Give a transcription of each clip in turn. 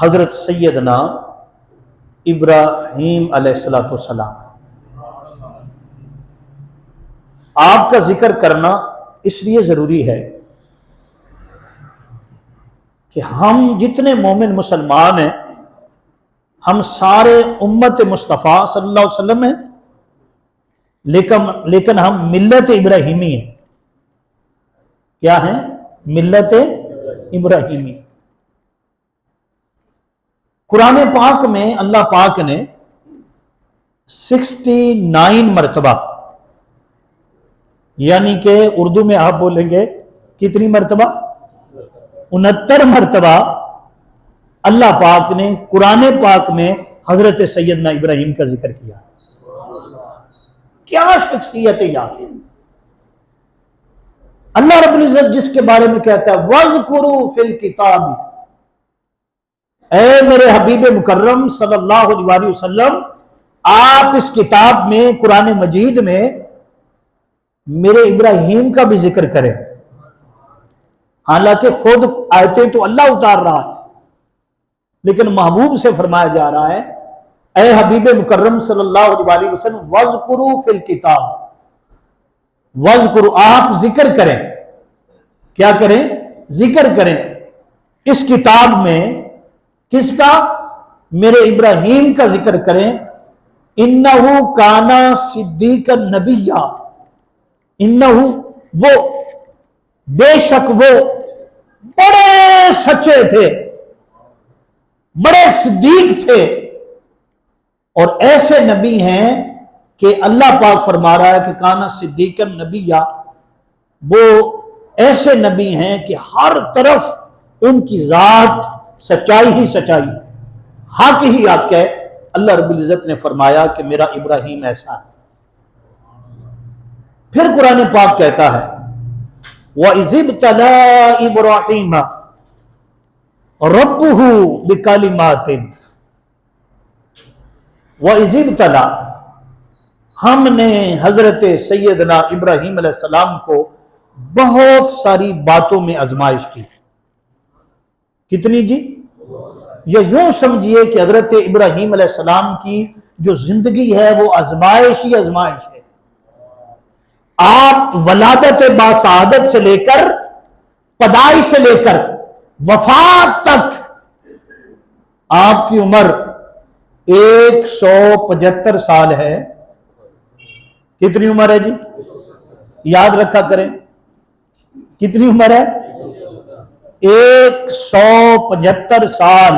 حضرت سیدنا ابراہیم علیہ السلام، آپ کا ذکر کرنا اس لیے ضروری ہے کہ ہم جتنے مومن مسلمان ہیں ہم سارے امت مصطفیٰ صلی اللہ علیہ وسلم ہیں، لیکن ہم ملت ابراہیمی ہیں۔ کیا ہیں؟ ملت ابراہیمی۔ قرآن پاک میں اللہ پاک نے 69 مرتبہ، یعنی کہ اردو میں آپ بولیں گے کتنی مرتبہ؟ 69 مرتبہ اللہ پاک نے قرآن پاک میں حضرت سیدنا ابراہیم کا ذکر کیا۔ کیا شخصیت یاد ہے! اللہ رب العزت جس کے بارے میں کہتا ہے وَاذْكُرُوا فِي الْكِتَابِ، اے میرے حبیب مکرم صلی اللہ علیہ وسلم، آپ اس کتاب میں، قرآن مجید میں میرے ابراہیم کا بھی ذکر کریں۔ حالانکہ خود آیتیں تو اللہ اتار رہا ہے، لیکن محبوب سے فرمایا جا رہا ہے اے حبیب مکرم صلی اللہ علیہ وسلم وَاذْكُرُوا فِي الْكِتَابِ، وَاذْكُرُوا، آپ ذکر کریں۔ کیا کریں؟ ذکر کریں اس کتاب میں۔ کس کا؟ میرے ابراہیم کا ذکر کریں۔ اِنَّهُ كَانَ صِدِّيقًا نَبِيًّا، انہو وہ، بے شک وہ بڑے سچے تھے، بڑے صدیق تھے، اور ایسے نبی ہیں کہ اللہ پاک فرما رہا ہے کہ کانا صدیقا نبیّا، وہ ایسے نبی ہیں کہ ہر طرف ان کی ذات سچائی ہی سچائی، حق ہی حق ہے۔ اللہ رب العزت نے فرمایا کہ میرا ابراہیم ایسا ہے۔ پھر قرآن پاک کہتا ہے وَإِذِ ابْتَلَىٰ إِبْرَاهِيمَ رَبُّهُ بِكَلِمَاتٍ، وَإِذِ ابْتَلَىٰ، ہم نے حضرت سیدنا ابراہیم علیہ السلام کو بہت ساری باتوں میں آزمائش کی۔ کتنی جی؟ یہ یوں سمجھیے کہ حضرت ابراہیم علیہ السلام کی جو زندگی ہے وہ آزمائش ہی آزمائش ہے۔ آپ ولادت باسعادت سے لے کر، پیدائش سے لے کر وفات تک آپ کی عمر 175 سال ہے۔ کتنی عمر ہے جی؟ یاد رکھا کریں، کتنی عمر ہے؟ 175 سال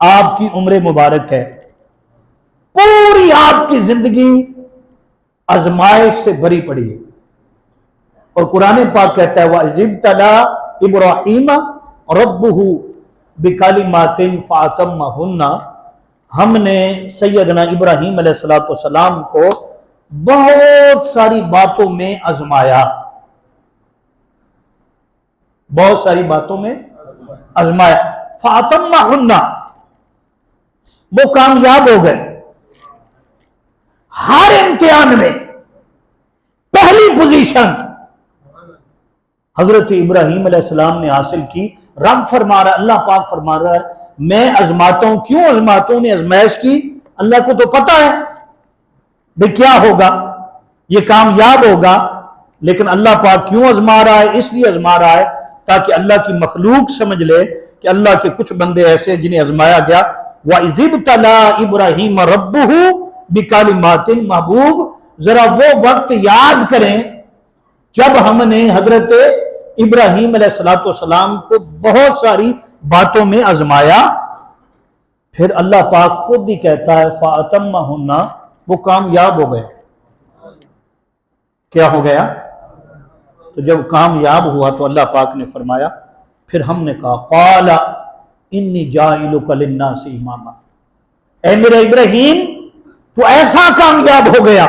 آپ کی عمر مبارک ہے۔ پوری آپ کی زندگی آزمائش سے بھری پڑی ہے، اور قرآن پاک کہتا ہے وَإِذِ ابْتَلَىٰ إِبْرَاهِيمَ رَبُّهُ بِكَلِمَاتٍ فَأَتَمَّهُنَّ، ہم نے سیدنا ابراہیم علیہ السلام کو بہت ساری باتوں میں آزمایا، بہت ساری باتوں میں آزمایا۔ فَأَتَمَّهُنَّ، وہ کامیاب ہو گئے۔ ہر امتحان میں پہلی پوزیشن حضرت ابراہیم علیہ السلام نے حاصل کی۔ رب فرما رہا ہے، اللہ پاک فرما رہا ہے میں آزماتا ہوں۔ کیوں آزماتا ہوں؟ نے آزمائش کی، اللہ کو تو پتا ہے بھئی کیا ہوگا، یہ کامیاب ہوگا، لیکن اللہ پاک کیوں آزما رہا ہے؟ اس لیے آزما رہا ہے تاکہ اللہ کی مخلوق سمجھ لے کہ اللہ کے کچھ بندے ایسے جنہیں آزمایا گیا۔ وَإِذِ ابْتَلَىٰ إِبْرَاهِيمَ رَبُّهُ بِكَلِمَاتٍ، محبوب ذرا وہ وقت یاد کریں جب ہم نے حضرت ابراہیم علیہ السلام کو بہت ساری باتوں میں آزمایا۔ پھر اللہ پاک خود ہی کہتا ہے فَأَتَمَّهُنَّ، وہ کامیاب ہو گئے۔ کیا ہو گیا؟ تو جب کامیاب ہوا تو اللہ پاک نے فرمایا، پھر ہم نے کہا قَالَ إِنِّي جَاعِلُكَ لِلنَّاسِ إِمَامًا، اے میرے ابراہیم تو ایسا کامیاب ہو گیا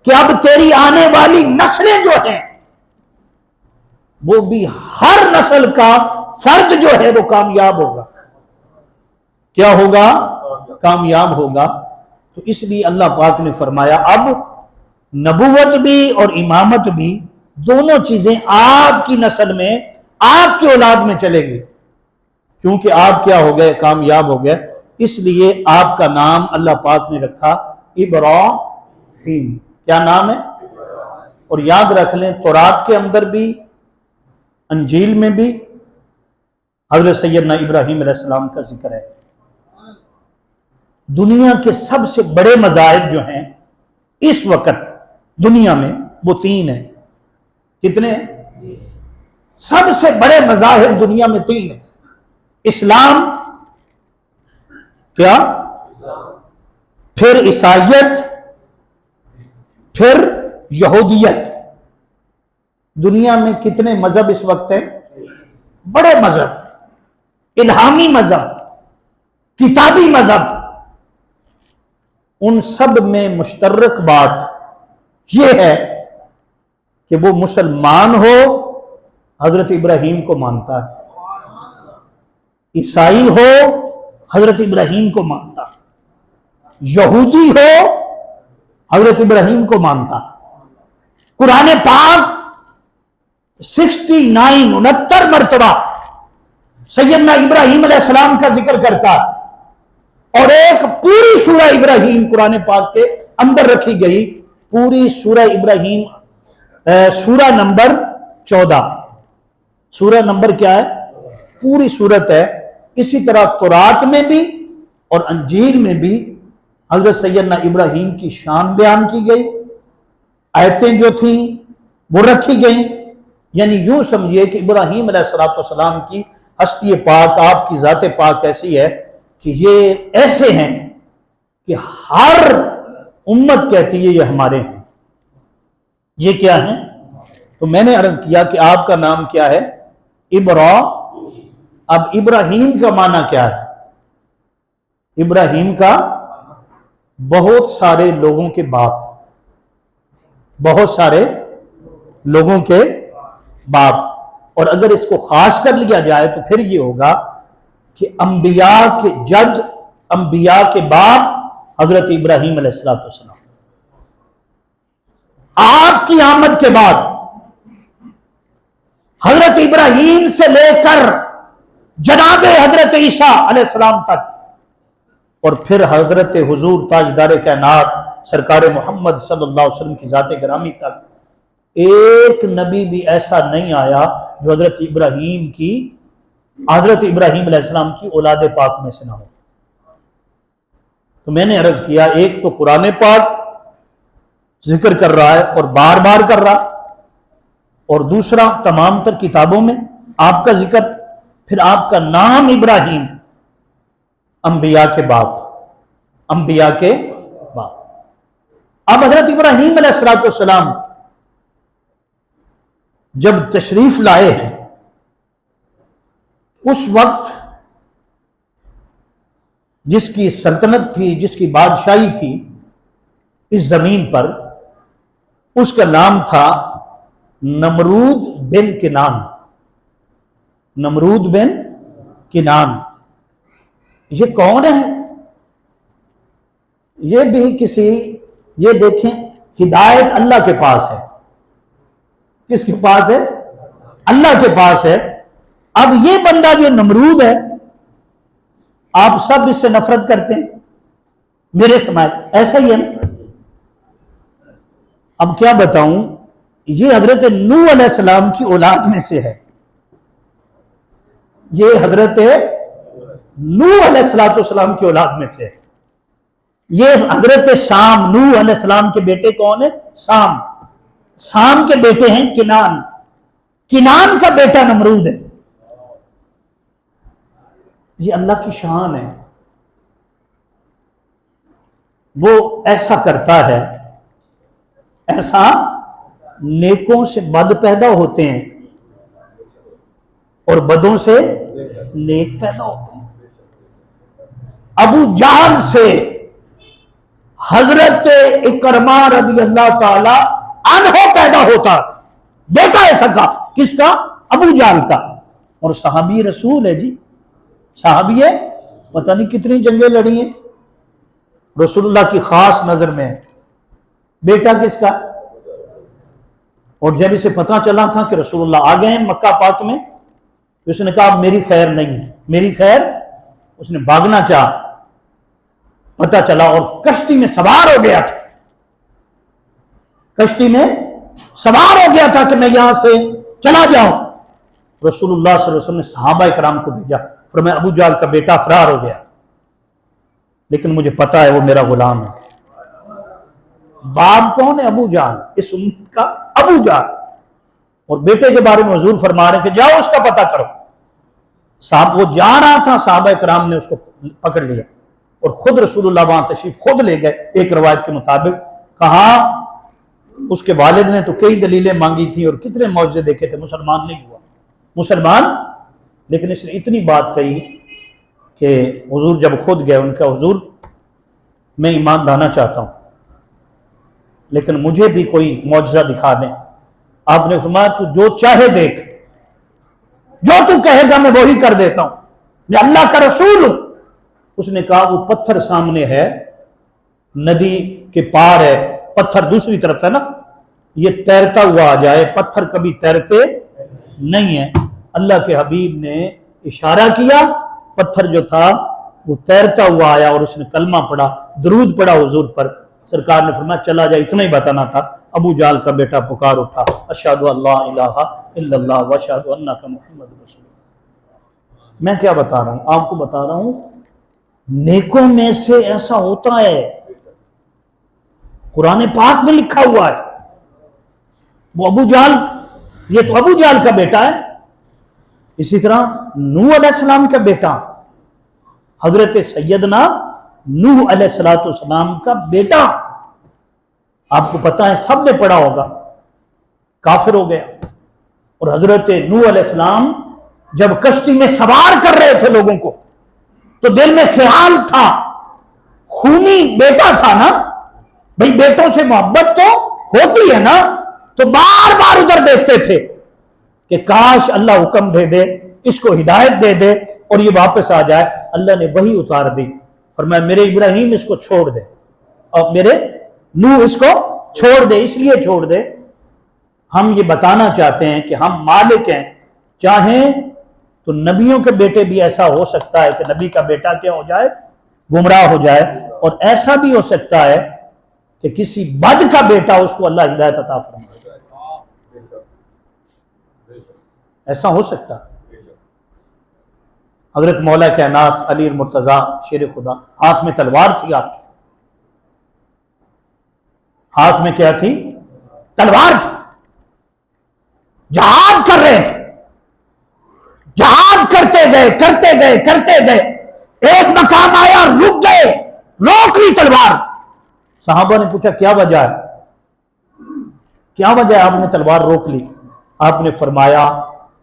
کہ اب تیری آنے والی نسلیں جو ہیں وہ بھی ہر نسل کا فرد جو ہے وہ کامیاب ہوگا۔ کیا ہوگا؟ کامیاب ہوگا۔ تو اس لیے اللہ پاک نے فرمایا اب نبوت بھی اور امامت بھی دونوں چیزیں آپ کی نسل میں، آپ کی اولاد میں چلے گی، کیونکہ آپ کیا ہو گئے؟ کامیاب ہو گئے، اس لیے آپ کا نام اللہ پاک نے رکھا ابراہیم۔ کیا نام ہے؟ اور یاد رکھ لیں تورات کے اندر بھی، انجیل میں بھی حضرت سیدنا ابراہیم علیہ السلام کا ذکر ہے۔ دنیا کے سب سے بڑے مذاہب جو ہیں اس وقت دنیا میں وہ 3 ہیں۔ کتنے ہیں؟ سب سے بڑے مذاہب دنیا میں 3 ہیں۔ اسلام، کیا؟ پھر عیسائیت، پھر یہودیت۔ دنیا میں کتنے مذہب اس وقت ہیں؟ بڑے مذہب، الہامی مذہب، کتابی مذہب۔ ان سب میں مشترک بات یہ ہے کہ وہ مسلمان ہو حضرت ابراہیم کو مانتا ہے، عیسائی ہو حضرت ابراہیم کو مانتا، یہودی ہو حضرت ابراہیم کو مانتا۔ قرآن پاک 69 مرتبہ سیدنا ابراہیم علیہ السلام کا ذکر کرتا، اور ایک پوری سورہ ابراہیم قرآن پاک کے اندر رکھی گئی، پوری سورہ ابراہیم، سورہ نمبر 14۔ سورہ نمبر کیا ہے؟ پوری سورت ہے۔ اسی طرح تورات میں بھی اور انجیل میں بھی حضرت سیدنا ابراہیم کی شان بیان کی گئی، آیتیں جو تھیں وہ رکھی گئیں۔ یعنی یوں سمجھیے کہ ابراہیم علیہ السلام کی ہستی پاک، آپ کی ذات پاک ایسی ہے کہ یہ ایسے ہیں کہ ہر امت کہتی ہے یہ ہمارے ہیں۔ یہ کیا ہیں؟ تو میں نے عرض کیا کہ آپ کا نام کیا ہے؟ اب ابراہیم کا معنی کیا ہے؟ ابراہیم کا بہت سارے لوگوں کے باپ، بہت سارے لوگوں کے باپ۔ اور اگر اس کو خاص کر لیا جائے تو پھر یہ ہوگا کہ انبیاء کے جد، انبیاء کے باپ حضرت ابراہیم علیہ السلام۔ آپ کی آمد کے بعد حضرت ابراہیم سے لے کر جناب حضرت عیسیٰ علیہ السلام تک، اور پھر حضرت حضور تاجدار کائنات سرکار محمد صلی اللہ علیہ وسلم کی ذات گرامی تک، ایک نبی بھی ایسا نہیں آیا جو حضرت ابراہیم علیہ السلام کی اولاد پاک میں سے نہ ہو۔ تو میں نے عرض کیا ایک تو قرآن پاک ذکر کر رہا ہے اور بار بار کر رہا، اور دوسرا تمام تر کتابوں میں آپ کا ذکر، پھر آپ کا نام ابراہیم، انبیاء کے باپ، انبیاء کے باپ۔ اب حضرت ابراہیم علیہ السلام جب تشریف لائے ہیں، اس وقت جس کی سلطنت تھی، جس کی بادشاہی تھی اس زمین پر، اس کا نام تھا نمرود بن کنان۔ نمرود بن کنان، یہ کون ہے؟ یہ بھی یہ دیکھیں ہدایت اللہ کے پاس ہے۔ کس کے پاس ہے؟ اللہ کے پاس ہے۔ اب یہ بندہ جو نمرود ہے، آپ سب اس سے نفرت کرتے ہیں، میرے سماج ایسا ہی ہے نا۔ اب کیا بتاؤں، یہ حضرت نوح علیہ السلام کی اولاد میں سے ہے۔ یہ حضرت نوح علیہ السلام کی اولاد میں سے ہے۔ یہ حضرت شام، نوح علیہ السلام کے بیٹے کون ہیں؟ سام۔ سام کے بیٹے ہیں کنان، کنان کا بیٹا نمرود ہے۔ یہ اللہ کی شان ہے، وہ ایسا کرتا ہے، ایسا نیکوں سے بد پیدا ہوتے ہیں اور بدوں سے نیک پیدا ہوتے ہیں۔ ابو جہل سے حضرت اکرمہ رضی اللہ تعالی عنہ پیدا ہوتا، بیٹا ہے سکا، کس کا؟ ابو جہل کا، اور صحابی رسول ہے جی، صحابی ہے، پتہ نہیں کتنی جنگیں لڑی ہیں، رسول اللہ کی خاص نظر میں ہے۔ بیٹا کس کا؟ اور جب اسے پتہ چلا تھا کہ رسول اللہ آ گئے ہیں مکہ پاک میں، تو اس نے کہا میری خیر نہیں ہے، میری خیر. اس نے بھاگنا چاہا, پتہ چلا اور کشتی میں سوار ہو گیا تھا, کشتی میں سوار ہو گیا تھا کہ میں یہاں سے چلا جاؤں. رسول اللہ صلی اللہ علیہ وسلم نے صحابہ کرام کو بھیجا, فرمایا ابو جہل کا بیٹا فرار ہو گیا, لیکن مجھے پتا ہے وہ میرا غلام ہے. باپ کون ہے؟ ابو جہل, اس امت کا ابو جہل. اور بیٹے کے بارے میں حضور فرما رہے ہیں کہ جاؤ اس کا پتہ کرو. صاحب وہ جا رہا تھا, صحابہ کرام نے اس کو پکڑ لیا اور خود رسول اللہ وہاں تشریف خود لے گئے. ایک روایت کے مطابق کہا اس کے والد نے تو کئی دلیلیں مانگی تھی اور کتنے معجزے دیکھے تھے, مسلمان نہیں ہوا مسلمان. لیکن اس نے اتنی بات کہی کہ حضور جب خود گئے, ان کا حضور میں ایمان لانا چاہتا ہوں لیکن مجھے بھی کوئی معجزہ دکھا دیں. آپ نے فرمایا تو جو چاہے دیکھ, جو تو کہے گا میں وہی کر دیتا ہوں, میں اللہ کا رسول ہوں. اس نے کہا وہ پتھر سامنے ہے, ندی کے پار ہے, پتھر دوسری طرف ہے نا, یہ تیرتا ہوا آ جائے. پتھر کبھی تیرتے نہیں ہیں. اللہ کے حبیب نے اشارہ کیا, پتھر جو تھا وہ تیرتا ہوا آیا اور اس نے کلمہ پڑھا, درود پڑھا حضور پر. سرکار نے فرمایا چلا جا, اتنا ہی بتانا تھا. ابو جہل کا بیٹا پکار اٹھا, اشہدو اللہ الہ الا اللہ واشہدو انک محمد رسول اللہ. میں کیا بتا رہا ہوں؟ آپ کو بتا رہا ہوں نیکوں میں سے ایسا ہوتا ہے, قرآن پاک میں لکھا ہوا ہے. وہ ابو جہل, یہ تو ابو جہل کا بیٹا ہے. اسی طرح نوح علیہ السلام کا بیٹا, حضرت سیدنا نوح علیہ السلام کا بیٹا, آپ کو پتا ہے سب نے پڑھا ہوگا, کافر ہو گیا. اور حضرت نوح علیہ السلام جب کشتی میں سوار کر رہے تھے لوگوں کو تو دل میں خیال تھا, خونی بیٹا تھا نا بھئی, بیٹوں سے محبت تو ہوتی ہے نا, تو بار بار ادھر دیکھتے تھے کہ کاش اللہ حکم دے دے, اس کو ہدایت دے دے اور یہ واپس آ جائے. اللہ نے وہی اتار دی, فرمایا میرے ابراہیم اس کو چھوڑ دے اور میرے نوح اس کو چھوڑ دے. اس لیے چھوڑ دے, ہم یہ بتانا چاہتے ہیں کہ ہم مالک ہیں. چاہیں تو نبیوں کے بیٹے بھی ایسا ہو سکتا ہے کہ نبی کا بیٹا کیا ہو جائے, گمراہ ہو جائے, اور ایسا بھی ہو سکتا ہے کہ کسی بد کا بیٹا اس کو اللہ ہدایت عطا فرمائے. ایسا ہو سکتا ہے. حضرت مولا کائنات علی المرتضیٰ شیر خدا, ہاتھ میں تلوار تھی, آپ کی ہاتھ میں کیا تھی؟ تلوار تھی. جہاد کر رہے تھے, جہاد کرتے گئے کرتے گئے کرتے گئے, ایک مقام آیا رک گئے, روک لی تلوار. صحابہ نے پوچھا کیا وجہ ہے, کیا وجہ ہے آپ نے تلوار روک لی؟ آپ نے فرمایا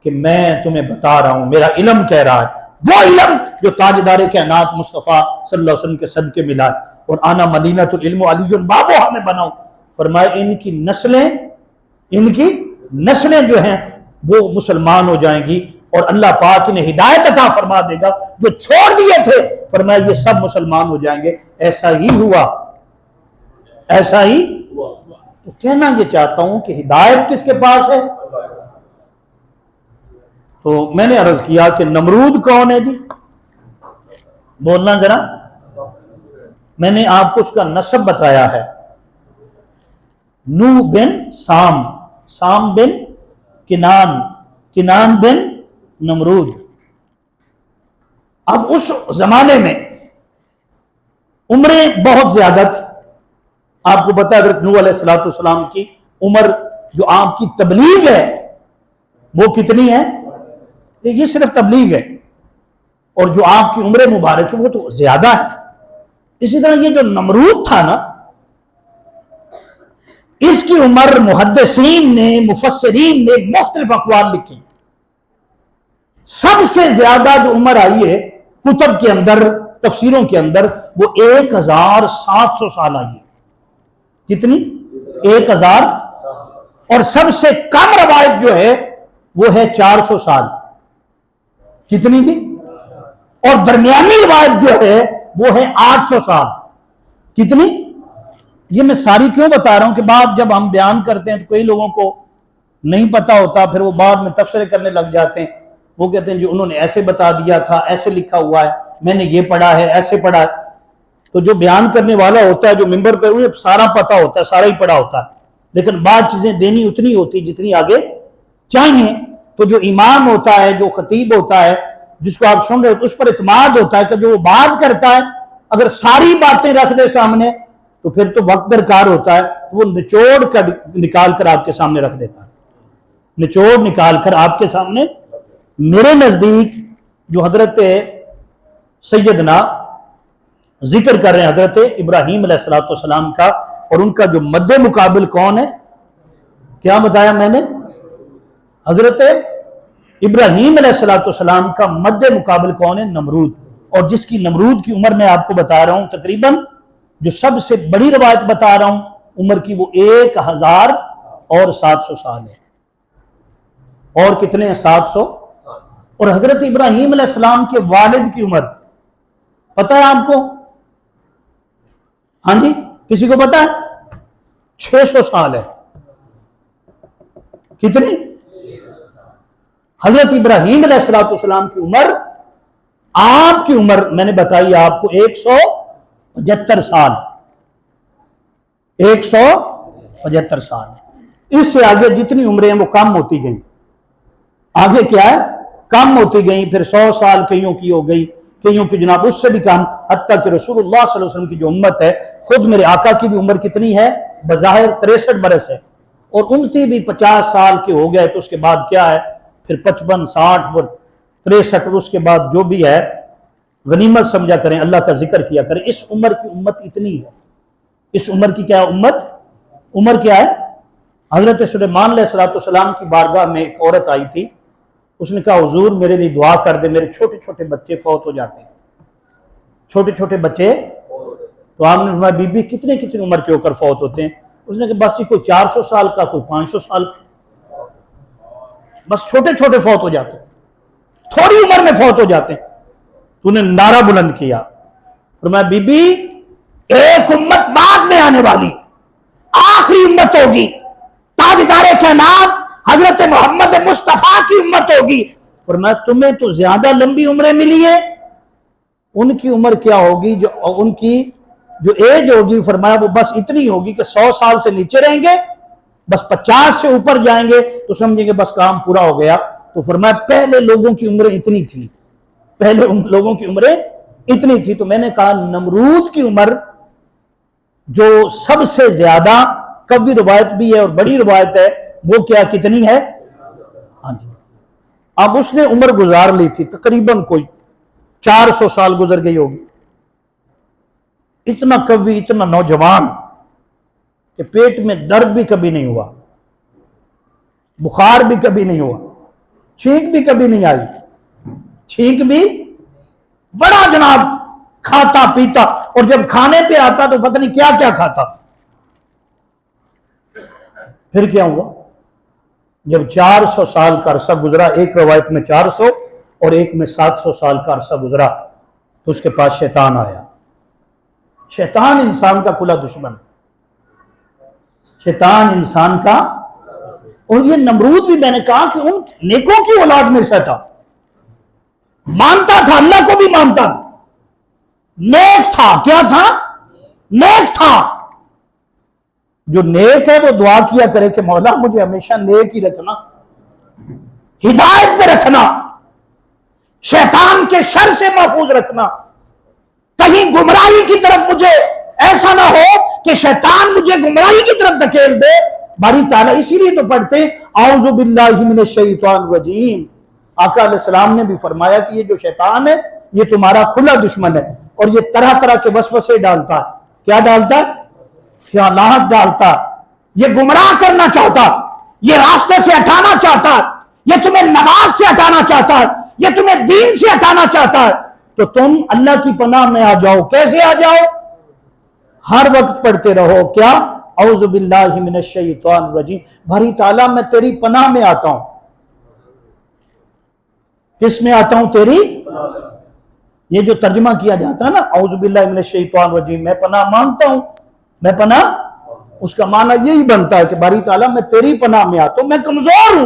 کہ میں تمہیں بتا رہا ہوں, میرا علم کہہ رہا ہے, وہ علم جو تاجدار کائنات مصطفیٰ صلی اللہ علیہ وسلم کے صدقے ملا, اور آنا مدینۃ العلم علی بابوہا میں بناؤں. فرمایا ان کی نسلیں جو ہیں وہ مسلمان ہو جائیں گی اور اللہ پاک انہیں ہدایت عطا فرما دے گا. جو چھوڑ دیے تھے فرمایا یہ سب مسلمان ہو جائیں گے. ایسا ہی ہوا, ایسا ہی. تو کہنا یہ چاہتا ہوں کہ ہدایت کس کے پاس ہے؟ تو میں نے عرض کیا کہ نمرود کون ہے جی؟ بولنا ذرا. میں نے آپ کو اس کا نسب بتایا ہے, نوح بن سام, سام بن کنان, کنان بن نمرود. اب اس زمانے میں عمریں بہت زیادہ تھی. آپ کو پتا ہے حضرت نوح علیہ السلام کی عمر جو آپ کی تبلیغ ہے وہ کتنی ہے؟ یہ صرف تبلیغ ہے, اور جو آپ کی عمر مبارک ہے وہ تو زیادہ ہے. اسی طرح یہ جو نمرود تھا نا, اس کی عمر محدثین نے, مفسرین نے مختلف اقوال لکھی. سب سے زیادہ جو عمر آئی ہے کتب کے اندر, تفسیروں کے اندر, وہ 1700 سال آئی ہے. کتنی؟ 1000. اور سب سے کم روایت جو ہے وہ ہے 400 سال. کتنی تھی؟ اور درمیانی روایت جو ہے وہ ہے 800 سال. کتنی؟ یہ میں ساری کیوں بتا رہا ہوں کہ بات جب ہم بیان کرتے ہیں تو کئی لوگوں کو نہیں پتا ہوتا, پھر وہ بعد میں تفسیر کرنے لگ جاتے ہیں. وہ کہتے ہیں جی انہوں نے ایسے بتا دیا تھا، ایسے لکھا ہوا ہے، میں نے یہ پڑھا ہے، ایسے پڑھا ہے۔ تو جو بیان کرنے والا ہوتا ہے، جو ممبر پہ، انہیں سارا پتا ہوتا ہے، سارا ہی پڑھا ہوتا ہے، لیکن بعض چیزیں دینی اتنی ہوتی جتنی آگے چاہیے۔ تو جو امام ہوتا ہے، جو خطیب ہوتا ہے، جس کو آپ سن رہے ہو، اس پر اعتماد ہوتا ہے کہ جو وہ بات کرتا ہے اگر ساری باتیں رکھ دے سامنے تو پھر تو وقت درکار ہوتا ہے، وہ نچوڑ کر نکال کر آپ کے سامنے رکھ دیتا ہے، نچوڑ نکال کر آپ کے سامنے۔ میرے نزدیک جو حضرت سیدنا ذکر کر رہے ہیں حضرت ابراہیم علیہ السلام کا، اور ان کا جو مد مقابل کون ہے، کیا بتایا میں نے؟ حضرت ابراہیم علیہ السلام کا مد مقابل کون ہے؟ نمرود۔ اور جس کی نمرود کی عمر میں آپ کو بتا رہا ہوں تقریباً، جو سب سے بڑی روایت بتا رہا ہوں عمر کی، وہ 1700 سال ہے۔ اور کتنے ہیں؟ 700۔ اور حضرت ابراہیم علیہ السلام کے والد کی عمر پتہ ہے آپ کو؟ ہاں جی، کسی کو پتہ ہے؟ 600 سال ہے۔ کتنی؟ حضرت ابراہیم علیہ السلام کی عمر، آپ کی عمر میں نے بتائی آپ کو 175 سال، 175 سال۔ اس سے آگے جتنی عمریں ہیں وہ کم ہوتی گئیں، آگے کیا ہے؟ کم ہوتی گئیں، پھر 100 سال کئیوں کی ہو گئی، کئیوں کی جناب اس سے بھی کم، حتیٰ کہ رسول اللہ صلی اللہ علیہ وسلم کی جو امت ہے، خود میرے آقا کی بھی عمر کتنی ہے؟ بظاہر 63 برس ہے، اور ان کی بھی 50 سال کے ہو گئے، تو اس کے بعد کیا ہے؟ پھر 55 60 63، اور اس کے بعد جو بھی ہے غنیمت سمجھا کریں، اللہ کا ذکر کیا کریں۔ اس عمر کی امت اتنی ہے، اس عمر کی کیا امت؟ عمر کیا ہے؟ حضرت سلیمان علیہ السلام کی بارگاہ میں ایک عورت آئی تھی، اس نے کہا حضور میرے لیے دعا کر دے، میرے چھوٹے چھوٹے بچے فوت ہو جاتے ہیں، چھوٹے چھوٹے بچے۔ تو آپ نے فرمایا بی بی کتنے کتنی عمر کے ہو کر فوت ہوتے ہیں؟ اس نے کہا بس یہ کوئی 400 سال کا، کوئی 500 سال کا، بس چھوٹے چھوٹے فوت ہو جاتے ہیں، تھوڑی عمر میں فوت ہو جاتے ہیں۔ تو نے نعرہ بلند کیا، فرمایا بی بی ایک امت بعد میں آنے والی، آخری امت ہوگی، تاجدار کائنات حضرت محمد مصطفیٰ کی امت ہوگی۔ فرمایا تمہیں تو زیادہ لمبی عمریں ملی ہیں، ان کی عمر کیا ہوگی؟ جو ان کی جو ایج ہوگی، فرمایا وہ بس اتنی ہوگی کہ 100 سال سے نیچے رہیں گے، بس 50 سے اوپر جائیں گے تو سمجھیں گے بس کام پورا ہو گیا۔ تو فرمایا پہلے لوگوں کی عمریں اتنی تھی، پہلے لوگوں کی عمریں اتنی تھی۔ تو میں نے کہا نمرود کی عمر جو سب سے زیادہ قوی روایت بھی ہے اور بڑی روایت ہے، وہ کیا کتنی ہے؟ ہاں جی، اب اس نے عمر گزار لی تھی، تقریباً کوئی 400 سال گزر گئی ہوگی، اتنا قوی، اتنا نوجوان کہ پیٹ میں درد بھی کبھی نہیں ہوا، بخار بھی کبھی نہیں ہوا، چھینک بھی کبھی نہیں آئی، چھینک بھی، بڑا جناب کھاتا پیتا، اور جب کھانے پہ آتا تو پتہ نہیں کیا کیا کھاتا۔ پھر کیا ہوا؟ جب 400 سال کا عرصہ گزرا، ایک روایت میں 400 اور ایک میں 700 سال کا عرصہ گزرا، تو اس کے پاس شیطان آیا۔ شیطان انسان کا کھلا دشمن، شیطان انسان کا، اور یہ نمرود بھی میں نے کہا کہ ان نیکوں کی اولاد میں سے تھا، مانتا تھا، اللہ کو بھی مانتا تھا، نیک تھا۔ کیا تھا؟ نیک تھا۔ جو نیک ہے وہ دعا کیا کرے کہ مولا مجھے ہمیشہ نیک ہی رکھنا، ہدایت پہ رکھنا، شیطان کے شر سے محفوظ رکھنا، کہیں گمراہی کی طرف مجھے ایسا نہ ہو کہ شیطان مجھے گمراہی کی طرف دھکیل دے۔ باری تعالیٰ اسی لیے تو پڑھتے ہیں اعوذ باللہ من الشیطان الرجیم۔ آقا علیہ السلام نے بھی فرمایا کہ یہ جو شیطان ہے یہ تمہارا کھلا دشمن ہے، اور یہ طرح طرح کے وسوسے ڈالتا ہے۔ کیا ڈالتا ہے؟ خیالات ڈالتا، یہ گمراہ کرنا چاہتا، یہ راستے سے ہٹانا چاہتا، یہ تمہیں نماز سے ہٹانا چاہتا، یہ تمہیں دین سے ہٹانا چاہتا ہے۔ تو تم اللہ کی پناہ میں آ جاؤ۔ کیسے آ جاؤ؟ ہر وقت پڑھتے رہو کیا؟ اعوذ باللہ من الشیطان الرجیم۔ بھاری تعالیٰ میں تیری پناہ میں آتا ہوں۔ کس میں آتا ہوں؟ تیری۔ یہ جو ترجمہ کیا جاتا ہے نا اعوذ باللہ من الشیطان الرجیم، میں پناہ مانگتا ہوں، میں پناہ، اس کا معنی یہی بنتا ہے کہ باری تعالیٰ میں تیری پناہ میں آتا ہوں، میں کمزور ہوں،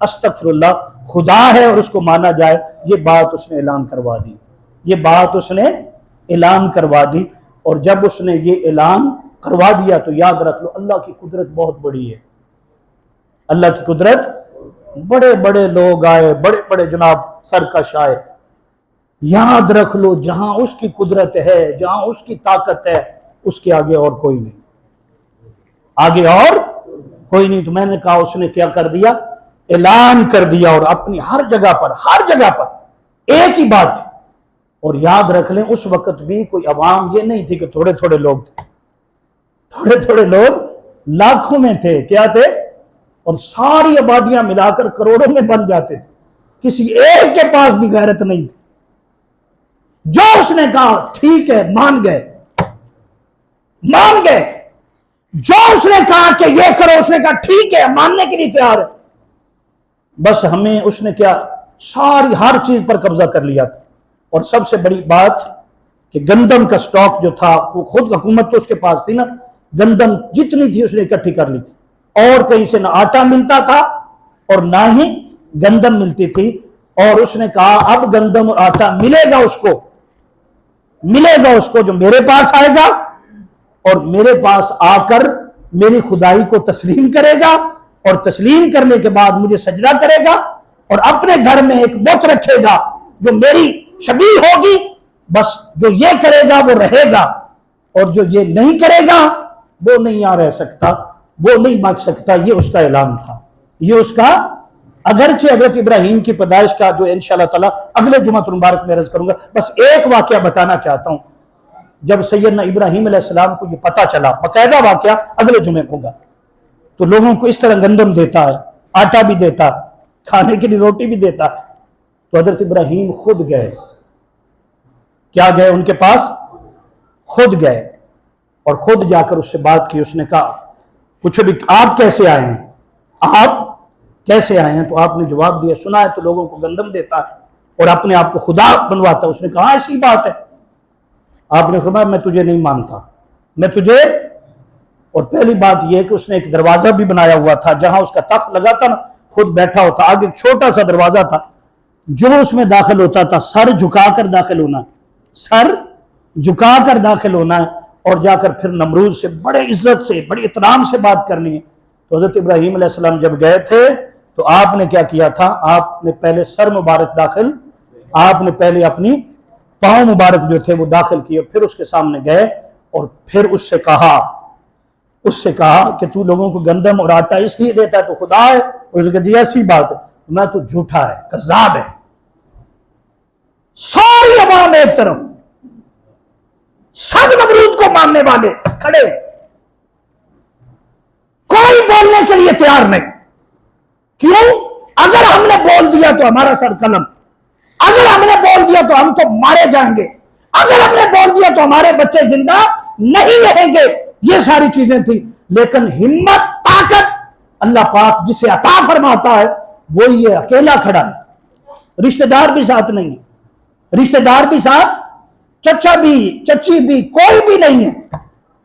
استغفراللہ خدا ہے اور اس کو مانا جائے، یہ بات اس نے اعلان کروا دی، یہ بات اس نے اعلان کروا دی۔ اور جب اس نے یہ اعلان کروا دیا تو یاد رکھ لو اللہ کی قدرت بہت بڑی ہے، اللہ کی قدرت، بڑے بڑے لوگ آئے، بڑے بڑے جناب سرکش آئے، یاد رکھ لو جہاں اس کی قدرت ہے، جہاں اس کی طاقت ہے، اس کے آگے اور کوئی نہیں، آگے اور کوئی نہیں۔ تو میں نے کہا اس نے کیا کر دیا، اعلان کر دیا، اور اپنی ہر جگہ پر ایک ہی بات تھی۔ اور یاد رکھ لیں اس وقت بھی کوئی عوام یہ نہیں تھی کہ تھوڑے تھوڑے لوگ تھے، تھوڑے تھوڑے لوگ لاکھوں میں تھے، کیا تھے، اور ساری آبادیاں ملا کر کروڑوں میں بن جاتے تھے، کسی ایک کے پاس بھی غیرت نہیں تھی۔ جو اس نے کہا ٹھیک ہے، مان گئے، جو اس نے کہا کہ یہ کرو، اس نے کہا ٹھیک ہے، ماننے کے لیے تیار ہے۔ بس ہمیں اس نے کیا، ساری ہر چیز پر قبضہ کر لیا تھا۔ اور سب سے بڑی بات کہ گندم کا سٹاک جو تھا وہ خود حکومت تو اس کے پاس تھی نا، گندم جتنی تھی اس نے اکٹھی کر لی تھی، اور کہیں سے نہ آٹا ملتا تھا اور نہ ہی گندم ملتی تھی۔ اور اس نے کہا اب گندم اور آٹا ملے گا اس کو جو میرے پاس آئے گا اور میرے پاس آ کر میری خدائی کو تسلیم کرے گا، اور تسلیم کرنے کے بعد مجھے سجدہ کرے گا، اور اپنے گھر میں ایک بت رکھے گا جو میری شبیہ ہوگی، بس جو یہ کرے گا وہ رہے گا، اور جو یہ نہیں کرے گا وہ نہیں رہ سکتا، وہ نہیں بچ سکتا۔ یہ اس کا اعلان تھا، یہ اس کا، اگرچہ حضرت ابراہیم کی پیدائش کا جو انشاءاللہ تعالی اگلے جمعہ مبارک میں عرض کروں گا، بس ایک واقعہ بتانا چاہتا ہوں۔ جب سیدنا ابراہیم علیہ السلام کو یہ پتا چلا، باقاعدہ واقعہ اگلے جمعے ہوگا، تو لوگوں کو اس طرح گندم دیتا ہے، آٹا بھی دیتا، کھانے کے لیے روٹی بھی دیتا، تو حضرت ابراہیم خود گئے، کیا گئے، ان کے پاس خود گئے، اور خود جا کر اس سے بات کی۔ اس نے کہا پوچھو بھی آپ کیسے آئے ہیں، آپ کیسے آئے ہیں؟ تو آپ نے جواب دیا سنا ہے تو لوگوں کو گندم دیتا ہے اور اپنے آپ کو خدا بنواتا ہے۔ اس نے کہا ایسی بات ہے؟ آپ نے فرمایا میں تجھے نہیں مانتا، میں تجھے، اور پہلی بات یہ کہ اس نے ایک دروازہ بھی بنایا ہوا تھا، جہاں اس کا تخت لگا تھا نا، خود بیٹھا ہوتا، آگے ایک چھوٹا سا دروازہ تھا، جو اس میں داخل ہوتا تھا سر جھکا کر داخل ہونا، سر جھکا کر داخل ہونا ہے، اور جا کر پھر نمرود سے بڑے عزت سے، بڑی احترام سے بات کرنی ہے۔ تو حضرت ابراہیم علیہ السلام جب گئے تھے تو آپ نے کیا کیا تھا، آپ نے پہلے سر مبارک داخل، آپ نے پہلے اپنی پاؤں مبارک جو تھے وہ داخل کیے، پھر اس کے سامنے گئے اور پھر اس سے کہا کہ تو لوگوں کو گندم اور آٹا اس لیے دیتا ہے تو خدا ہے؟ اس نے کہا جی ایسی بات ہے، میں تو جھوٹا ہے، کذاب ہے۔ ساری عوام ایک طرف، سب نمرود کو ماننے والے کھڑے، کوئی بولنے کے لیے تیار نہیں۔ کیوں؟ اگر ہم نے بول دیا تو ہمارا سر قلم، اگر ہم نے بول دیا تو ہم تو مارے جائیں گے، اگر ہم نے بول دیا تو ہمارے بچے زندہ نہیں رہیں گے، یہ ساری چیزیں تھی۔ لیکن ہمت، طاقت اللہ پاک جسے عطا فرماتا ہے وہی یہ اکیلا کھڑا ہے، رشتہ دار بھی ساتھ نہیں، رشتہ دار بھی ساتھ، چچا بھی چچی بھی کوئی بھی نہیں ہے،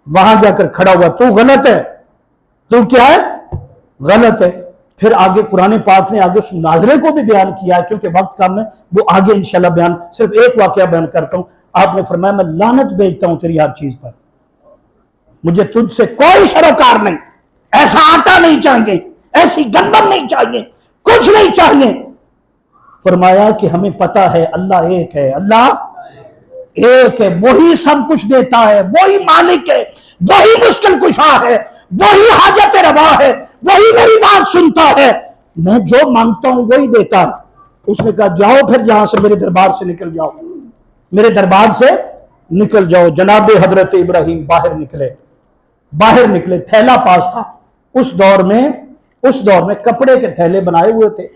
وہاں جا کر کھڑا ہوا، تو غلط ہے، تو کیا ہے، غلط ہے۔ پھر آگے قرآن پاک نے آگے اس مناظرے کو بھی بیان کیا ہے، کیونکہ وقت کم ہے، وہ آگے انشاءاللہ بیان، صرف ایک واقعہ بیان کرتا ہوں۔ آپ نے فرمایا میں لعنت بھیجتا ہوں تیری ہر چیز پر، مجھے تجھ سے کوئی سروکار نہیں، ایسا آٹا نہیں چاہیے، ایسی گندم نہیں چاہیے، کچھ نہیں چاہیے۔ فرمایا کہ ہمیں پتا ہے اللہ ایک ہے، اللہ ایک ہے، وہی سب کچھ دیتا ہے، وہی مالک ہے، وہی مشکل کشا ہے، وہی حاجت روا ہے، وہی میری بات سنتا ہے، میں جو مانگتا ہوں وہی دیتا ہے۔ اس نے کہا جاؤ پھر جہاں سے میرے دربار سے نکل جاؤ، میرے دربار سے نکل جاؤ۔ جناب حضرت ابراہیم باہر نکلے، تھیلا پاس تھا، اس دور میں کپڑے کے تھیلے بنائے ہوئے تھے،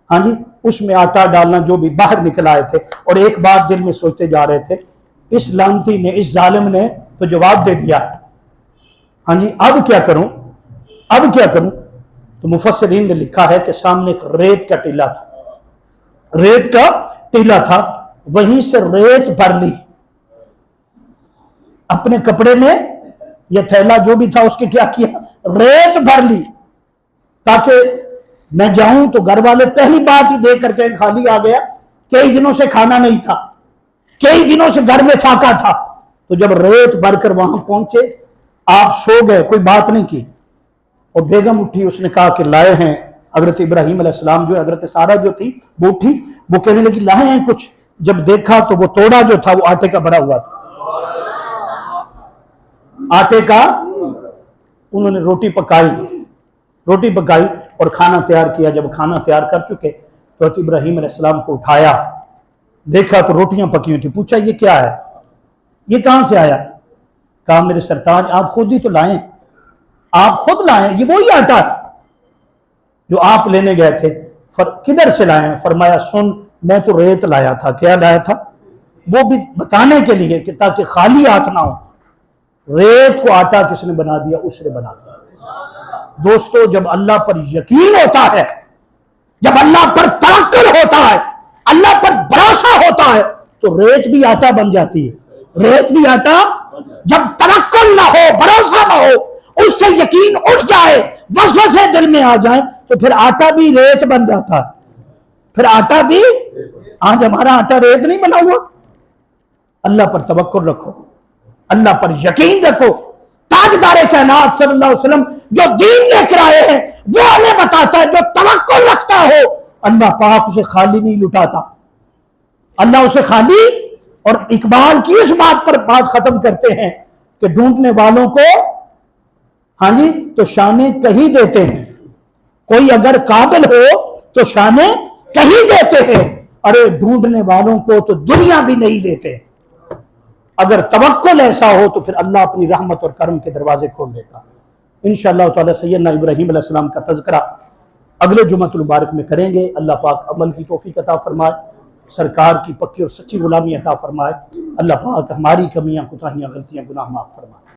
ہاں جی، اس میں آٹا ڈالنا جو بھی، باہر نکل آئے تھے، اور ایک بات دل میں سوچتے جا رہے تھے، اس لعنتی نے، اس ظالم نے تو جواب دے دیا، ہاں جی، اب کیا کروں؟ تو مفسرین نے لکھا ہے کہ سامنے ایک ریت کا ٹیلا تھا، وہیں سے ریت بھر لی اپنے کپڑے میں، یہ تھیلا جو بھی تھا اس کے کیا کیا، ریت بھر لی، تاکہ میں جاؤں تو گھر والے پہلی بات ہی دیکھ کر کے خالی آ گیا، کئی دنوں سے کھانا نہیں تھا، کئی دنوں سے گھر میں فاقہ تھا۔ تو جب ریت بھر کر وہاں پہنچے، آپ سو گئے، کوئی بات نہیں کی، اور بیگم اٹھی، اس نے کہا کہ لائے ہیں حضرت ابراہیم علیہ السلام جو حضرت سارہ جو تھی وہ اٹھی، وہ کہنے لگی لائے ہیں کچھ، جب دیکھا تو وہ توڑا جو تھا وہ آٹے کا بھرا ہوا تھا، آٹے کا۔ انہوں نے روٹی پکائی اور کھانا تیار کیا۔ جب کھانا تیار کر چکے تو حضرت ابراہیم علیہ السلام کو اٹھایا، دیکھا تو روٹیاں پکی ہوئی تھی، پوچھا یہ کیا ہے، یہ کہاں سے آیا؟ کہا میرے سرتاج آپ خود ہی تو لائیں، آپ خود لائیں، یہ وہی آٹا جو آپ لینے گئے تھے، کدھر سے لائے ہیں؟ فرمایا سن، میں تو ریت لایا تھا۔ کیا لایا تھا؟ وہ بھی بتانے کے لیے کہ تاکہ خالی ہاتھ نہ ہو، ریت کو آٹا کس نے بنا دیا؟ اس نے بنا دیا۔ دوستو جب اللہ پر یقین ہوتا ہے، جب اللہ پر توکل ہوتا ہے، اللہ پر بھروسہ ہوتا ہے، تو ریت بھی آٹا بن جاتی ہے، ریت بھی آٹا۔ جب توکل نہ ہو، بھروسہ نہ ہو، اس سے یقین اٹھ جائے، وسوسے دل میں آ جائیں، تو پھر آٹا بھی ریت بن جاتا ہے، پھر آٹا بھی۔ آج ہمارا آٹا ریت نہیں بنا ہوا۔ اللہ پر توکل رکھو، اللہ پر یقین رکھو۔ تاجدار کائنات صلی اللہ علیہ وسلم جو دین لے کر آئے ہیں وہ ہمیں بتاتا ہے جو توکل رکھتا ہو اللہ پاک اسے خالی نہیں لٹاتا، اللہ اسے خالی۔ اور اقبال کی اس بات پر بات ختم کرتے ہیں کہ ڈھونڈنے والوں کو ہاں جی تو شانے کہیں دیتے ہیں، کوئی اگر قابل ہو تو شانے کہیں دیتے ہیں، ارے ڈھونڈنے والوں کو تو دنیا بھی نہیں دیتے۔ اگر توکل ایسا ہو تو پھر اللہ اپنی رحمت اور کرم کے دروازے کھول دیتا۔ انشاءاللہ تعالی سیدنا ابراہیم علیہ السلام کا تذکرہ اگلے جمعۃ المبارک میں کریں گے۔ اللہ پاک عمل کی توفیق عطا فرمائے، سرکار کی پکی اور سچی غلامی عطا فرمائے۔ اللہ پاک ہماری کمیاں، کوتاہیاں، غلطیاں، گناہ معاف فرمائے۔